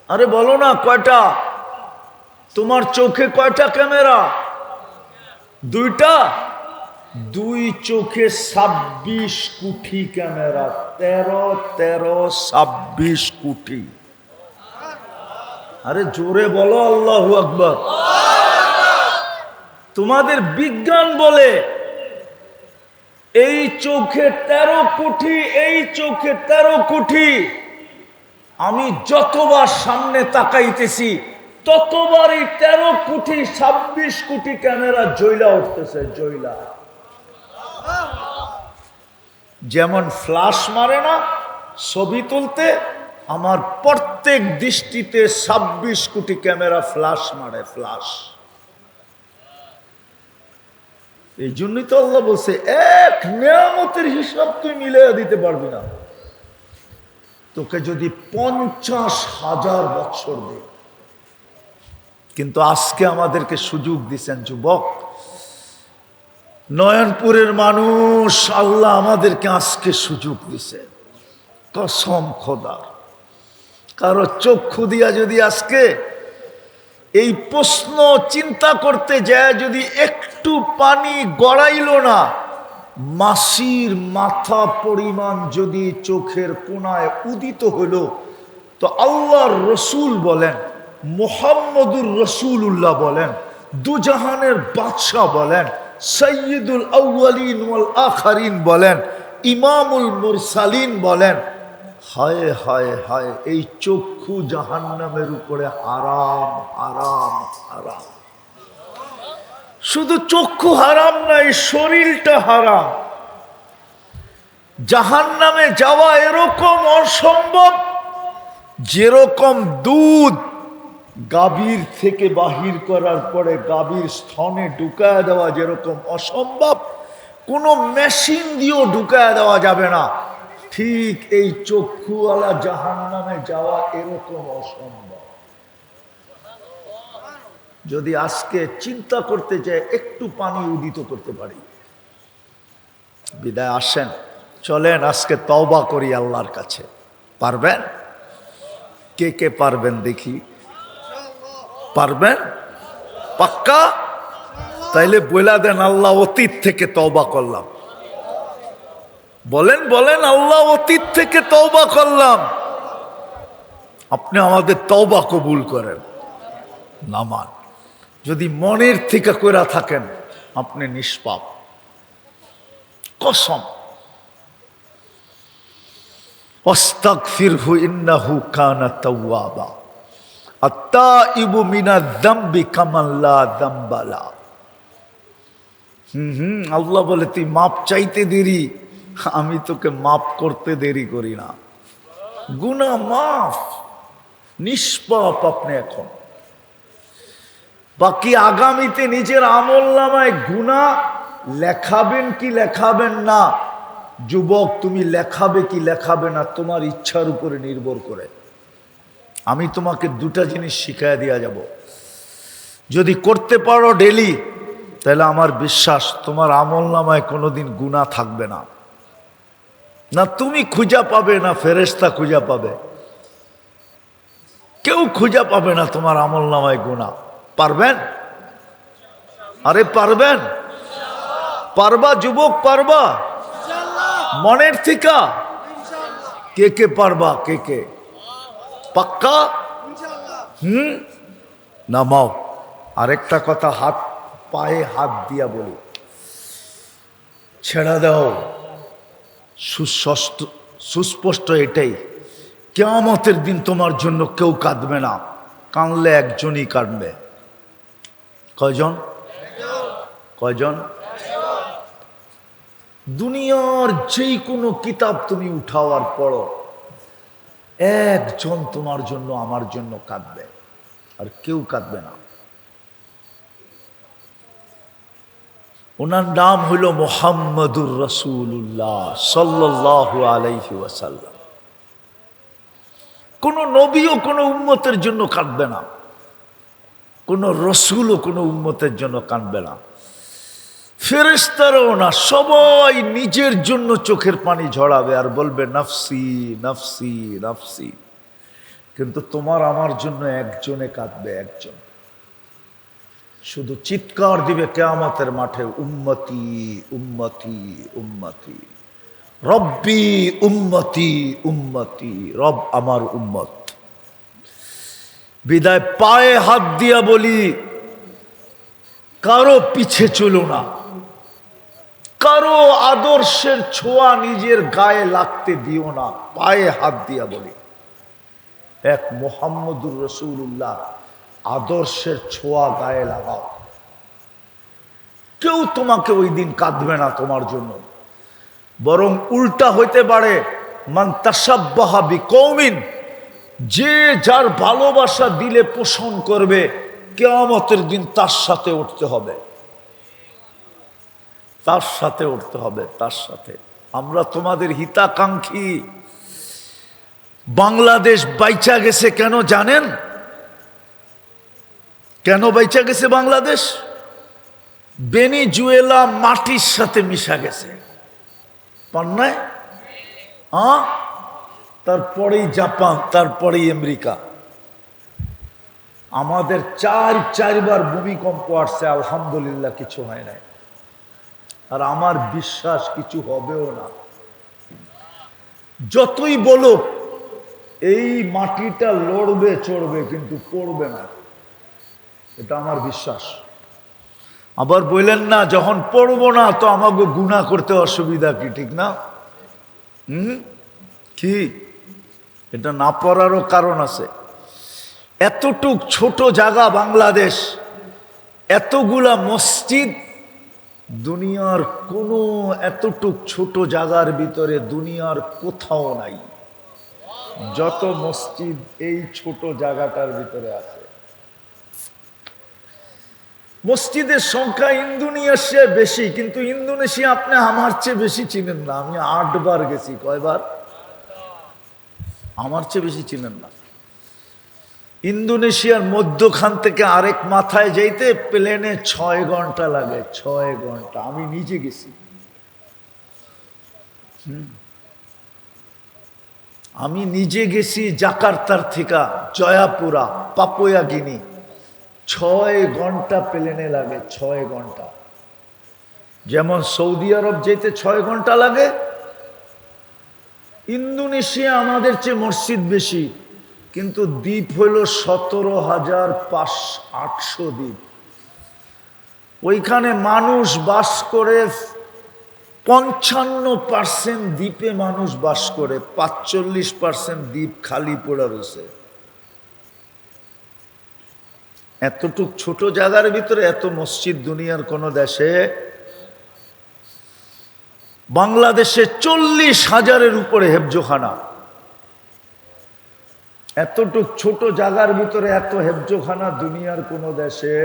আরে বলো না, কয়টা? তোমার চোখে কয়টা ক্যামেরা? দুইটা? দুই চোখে 26 কোটি ক্যামেরা। 13 কোটি। আরে জোরে বলো আল্লাহু আকবার। তোমাদের বিজ্ঞান বলে এই চোখে 13 কোটি, এই চোখে 13 কোটি। আমি যতবার সামনে তাকাইতেছি ততবার এই 13 কোটি 26 কোটি ক্যামেরা জ্বলা উঠতেছে, জ্বলা। যেমন ফ্ল্যাশ মারে না ছবি তুলতে, আমার প্রত্যেক দৃষ্টিতে 26 কোটি ক্যামেরা ফ্ল্যাশ মারে, ফ্ল্যাশ। এই জন্যই তো আল্লাহ বলছে এক নিয়ামতের হিসাব তুই মিলিয়ে দিতে পারবি না। তোকে যদি 50,000 বৎসর দে। কিন্তু আজকে আমাদেরকে সুযোগ দিচ্ছেন যুবক, নয়নপুরের মানুষ, আল্লাহ আমাদেরকে আজকে সুযোগ দিছে। কসম খোদার, কারো চক্ষু দিয়া যদি আজকে এই প্রশ্ন চিন্তা করতে যায়, যদি একটু পানি গড়াইল না, মাসির মাথা পরিমাণ যদি চোখের কোনায় উদিত হইল, তো আল্লাহর রসুল বলেন, মুহাম্মদুর রসুল্লাহ বলেন, দুজাহানের বাদশাহ বলেন, সৈয়দুল আউয়ালিন ওয়াল আখারিন বলেন, ইমামুল মুরসালিন বলেন, হায় হায় হায়, এই চক্ষু জাহান্নামের উপরে হারাম, হারাম, হারাম। শুধু চক্ষু হারাম নাই, শরীরটা হারাম। জাহান্নামে যাওয়া এরকম অসম্ভব, যেরকম দুধ গাভীর থেকে বাহির করার পরে গাভীর স্তনে ঢুকায় দেওয়া যেরকম অসম্ভব, কোনো মেশিন দিয়েও ঢুকায় দেওয়া যাবে না, ঠিক এই চক্ষুওয়ালা জাহান্নামে যাওয়া এরকম অসম্ভব। যদি আজকে চিন্তা করতে চাই, একটু পানি উদিত করতে পারি। বিদায় আসেন, চলেন আজকে তওবা করি আল্লাহর কাছে। পারবেন? কে কে পারবেন দেখি? পারবেন? পাক্কা? তাইলে বইলা দেন, আল্লাহ অতীত থেকে তওবা করলাম। বলেন বলেন, আল্লাহ অতীত থেকে তওবা করলাম, আপনি আমাদের তওবা কবুল করেন। নামান যদি মনের থেকে কইরা থাকেন আপনি নিষ্পাপ, কসম। আস্তাগফিরহু ইন্নাহু কানা তাওয়াবা, আত্তাইবু মিনাজ যামবি কামান লা যামবা লা। আল্লাহ বলে তুই মাপ চাইতে দেরি, আমি তোকে মাপ করতে দেরি করি না। গুনাহ মাফ, নিষ্পাপ আপনি এখন। বাকি আগামীতে নিজের আমলনামায় গুনাহ লেখাবেন কি লেখাবেন না, যুবক তুমি লেখাবে কি লেখাবে না তোমার ইচ্ছার উপরে নির্ভর করে। আমি তোমাকে দুটা জিনিস শিখাই দিয়া যাব, যদি করতে পারো ডেলি, তাহলে আমার বিশ্বাস তোমার আমলনামায় কোনোদিন গুনাহ থাকবে না। না তুমি খুঁজা পাবে, না ফেরেশতা খুঁজা পাবে, কেউ খুঁজা পাবে না তোমার আমলনামায় গুনাহ। পারবেন? আরে পারবেন? পারবা যুবক, পারবা মনের থেকে? কে কে পারবা? কে কে পাক্কা? নামাও। আরেকটা কথা হাত পায়ে হাত দিয়া বলি, ছেড়া দাও। সুস্পষ্ট এটাই, কিয়ামতের দিন তোমার জন্য কেউ কাঁদবে না, কাঁদলে একজনই কাঁদবে। কয়জন? কয়জন? দুনিয়ার যেই কোনো কিতাব তুমি উঠাও আর পড়ো, একজন তোমার জন্য আমার জন্য কাঁদবে, আর কেউ কাঁদবে না। ওনার নাম হইল মুহাম্মাদুর রাসূলুল্লাহ সাল্লাল্লাহু আলাইহি ওয়াসাল্লাম। কোন নবীও কোন উম্মতের জন্য কাঁদবে না, কোন রসুলও কোন উম্মতের জন্য কাঁদবে না, ফেরেশতারাও না। সবাই নিজের জন্য চোখের পানি ঝরাবে আর বলবে নফসি নফসি নফসি। কিন্তু তোমার আমার জন্য একজনে কাঁদবে, একজন শুধু চিৎকার দিবে কিয়ামতের মাঠে, উম্মতি উম্মতি উম্মতি, রব্বি উম্মতি উম্মতি, রব আমার উম্মত। বিদায় পায়ে হাত দিয়া বলি, কারো পিছে চলো না, কারো আদর্শের ছোঁয়া নিজের গায়ে লাগতে দিও না। পায়ে হাত দিয়া বলি, এক মুহাম্মদুর রাসূলুল্লাহ আদর্শের ছোঁয়া গায়ে লাগাও। কেউ তোমাকে ওই দিন কাঁদবে না তোমার জন্য, বরং উল্টা হইতে পারে। মান তাশাব্বাহা বিকওমিন, যে যার ভালোবাসা দিলে পোষণ করবে, কিয়ামতের দিন তার সাথে উঠতে হবে, তার সাথে উঠতে হবে, তার সাথে। আমরা তোমাদের হিতাকাঙ্ক্ষী। বাংলাদেশ বাইচা গেছে কেন জানেন? কেন বাইচা গেছে বাংলাদেশ? ভেনেজুয়েলা মাটির সাথে মিশা গেছে, পান্নায়, তারপরেই জাপান, তারপরেই আমেরিকা। আমাদের চারবার ভূমিকম্প আসছে, আলহামদুলিল্লাহ কিছু হয় নাই। আর আমার বিশ্বাস কিছু হবেও না। যতই বলো এই মাটিটা লড়বে চড়বে, কিন্তু পড়বে না, এটা আমার বিশ্বাস। আবার বললেন না যখন পড়বো না তো আমাকে গুনাহ করতে অসুবিধা কি? ঠিক না? কি এটা না পড়ারও কারণ আছে। এতটুক ছোট জায়গা বাংলাদেশ, এতগুলা মসজিদ, দুনিয়ার কোনো এতটুক ছোট জায়গার ভিতরে দুনিয়ার কোথাও নাই যত মসজিদ এই ছোট জায়গাটার ভিতরে আছে। মসজিদের সংখ্যা ইন্দোনেশিয়া বেশি, কিন্তু ইন্দোনেশিয়া আপনি আমার চেয়ে বেশি চিনেন না। আমি 8 বার গেছি। কয়বার? আমার চেয়ে বেশি চিনেন না। ইন্দোনেশিয়ার মধ্যখান থেকে আরেক মাথায় যাইতে প্লেনে 6 ঘন্টা লাগে, 6 ঘন্টা। আমি নিজে গেছি। আমি নিজে গেছি জাকার্তার থেকে জয়াপুরা, পাপুয়া গিনি। 6 ঘন্টা প্লেনে লাগে, 6 ঘন্টা। যেমন সৌদি আরব যেতে 6 ঘন্টা লাগে, ইন্দোনেশিয়া আমাদের চেয়ে মসজিদ বেশি, কিন্তু দ্বীপ হইল 17,800 দ্বীপ। ওইখানে মানুষ বাস করে 55% দ্বীপে মানুষ বাস করে, 45% দ্বীপ খালি পড়ে রয়েছে। এতটুক ছোট জায়গার ভিতরে এত মসজিদ দুনিয়ার কোন দেশে। বাংলাদেশে 40,000-এর উপরে হেফজোখানা। এতটুক ছোট জায়গার ভিতরে এত হেফজোখানা দুনিয়ার কোন দেশে।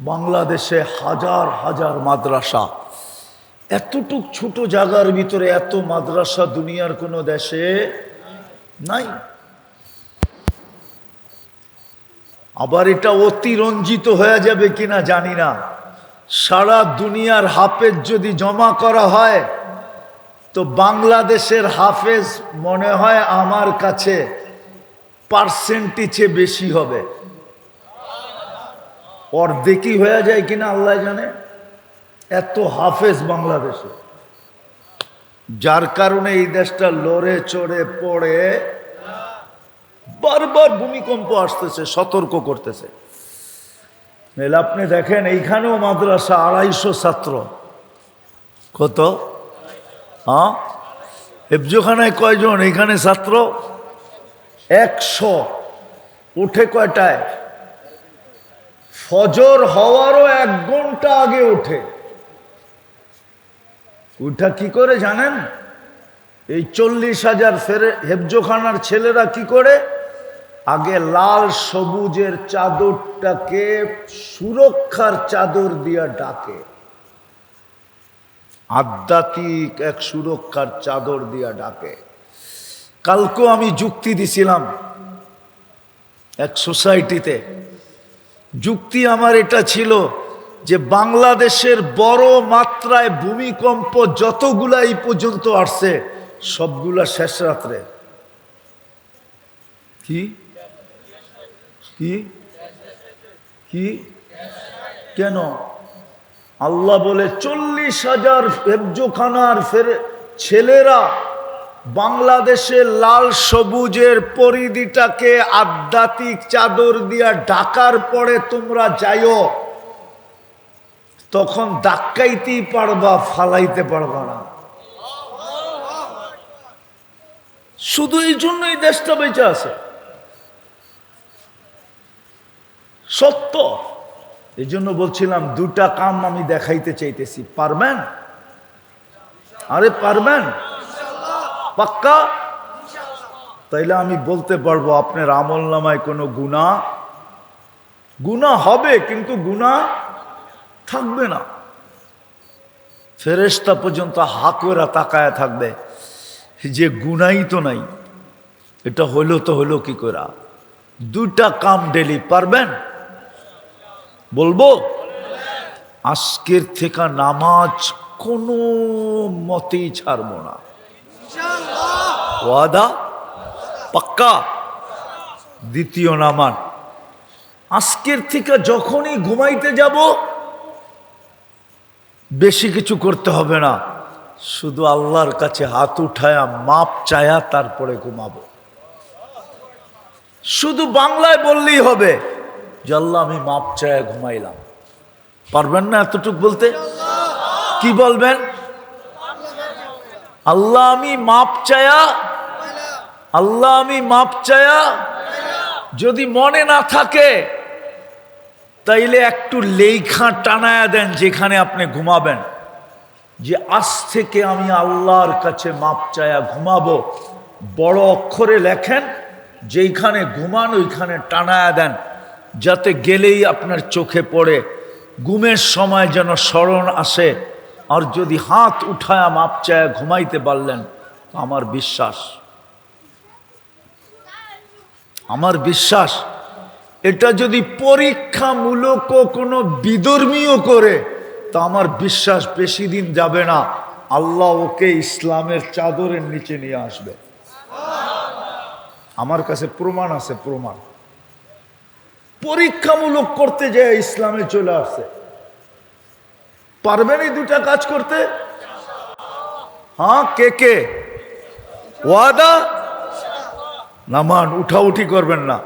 বাংলাদেশে হাজার হাজার মাদ্রাসা। এতটুক ছোট জায়গার ভিতরে এত মাদ্রাসা দুনিয়ার কোন দেশে নাই। আবার এটা অতিরঞ্জিত হয়ে যাবে কিনা জানি না। সারা দুনিয়ার হাফেজ যদি জমা করা হয় তো বাংলাদেশের হাফেজ মনে হয় আমার কাছে পার্সেন্টেজে বেশি হবে। অর্ধেকই হয়ে যায় কিনা আল্লাহ জানে, এত হাফেজ বাংলাদেশে। যার কারণে এই দেশটা লড়ে চড়ে পড়ে বারবার ভূমিকম্প আসতেছে, সতর্ক করতেছে। আপনি দেখেন এইখানেও মাদ্রাসা 250 ছাত্র। কত? হ্যাঁ, হেফজোখানায় কয়জন? এইখানে ছাত্র 100। উঠে কয়টায়? ফজর হওয়ারও 1 ঘন্টা আগে ওঠে। ওইটা কি করে জানেন? এই 40,000 হেফজোখানার ছেলেরা কি করে? আগে লাল সবুজের চাদরটাকে সুরক্ষার চাদর দিয়া ডাকে, আধ্যাত্মিক এক সুরক্ষার চাদর দিয়া ডাকে। কালকেও আমি যুক্তি দিছিলাম এক সোসাইটিতে। যুক্তি আমার এটা ছিল যে বাংলাদেশের বড় মাত্রায় ভূমিকম্প যতগুলা এই পর্যন্ত আসছে সবগুলা শেষ রাত্রে। কি কি কি কেন? আল্লাহ বলে 40,000 হেফজোখানার ছেলেরা বাংলাদেশের লাল সবুজের পরিধিটাকে আধ্যাত্মিক চাদর দিয়া ঢাকার পরে তোমরা যাইও, তখন ধাক্কাইতেই পারবা, ফালাইতে পারবা না। শুধু এই জন্যই দেশটা বেঁচে আছে। সত্য। এই জন্য বলছিলাম 2টা কাম আমি দেখাইতে চাইতেছি। পারবেন? আরে পারবেন? পাক্কা? তাইলে আমি বলতে পারবো আপনার আমল নামায় কোনো গুনাহ হবে, কিন্তু গুনাহ থাকবে না। ফেরেশতা পর্যন্ত হাকুরা তাকায় থাকবে যে গুনাহই তো নাই, এটা হইলো তো হইলো কি করে। 2টা কাম ডেলি পারবেন? বলবো আজকের থেকে নামাজ কোনো মতেই ছাড়বো না। ওয়াদা? পাক্কা? দ্বিতীয় নামাজ, আজকের থেকে যখনই ঘুমাইতে যাব বেশি কিছু করতে হবে না, শুধু আল্লাহর কাছে হাত উঠায়া মাপ চায়া তারপরে ঘুমাবো। শুধু বাংলায় বললেই হবে যে আল্লাহ আমি মাপ চায়া ঘুমাইলাম। পারবেন না এতটুক বলতে? কি বলবেন? আল্লাহ আমি মাপ চায়া, আল্লাহ আমি মাপ চায়া। যদি মনে না থাকে তাইলে একটু লেখা টানায়া দেন যেখানে আপনি ঘুমাবেন, যে আজ থেকে আমি আল্লাহর কাছে মাপ চায়া ঘুমাবো। বড় অক্ষরে লেখেন, যেইখানে ঘুমান ওইখানে টানায়া দেন, যাতে গেলেই আপনার চোখে পড়ে, ঘুমের সময় যেন স্মরণ আসে। আর যদি হাত উঠায়া মাপ চায়া ঘুমাইতে পারলেন, আমার বিশ্বাস এটা যদি পরীক্ষামূলক কোনো বিধর্মীয় করে, তা আমার বিশ্বাস বেশি দিন যাবে না, আল্লাহ ওকে ইসলামের চাদরের নিচে নিয়ে আসবে। আমার কাছে প্রমাণ আছে, প্রমাণ। পরীক্ষামূলক করতে যায় ইসলামে চলে আসছে। পারবেন এই 2টা কাজ করতে? হ্যাঁ, কে কে ওয়াদা? নামান, উঠাউঠি করবেন না।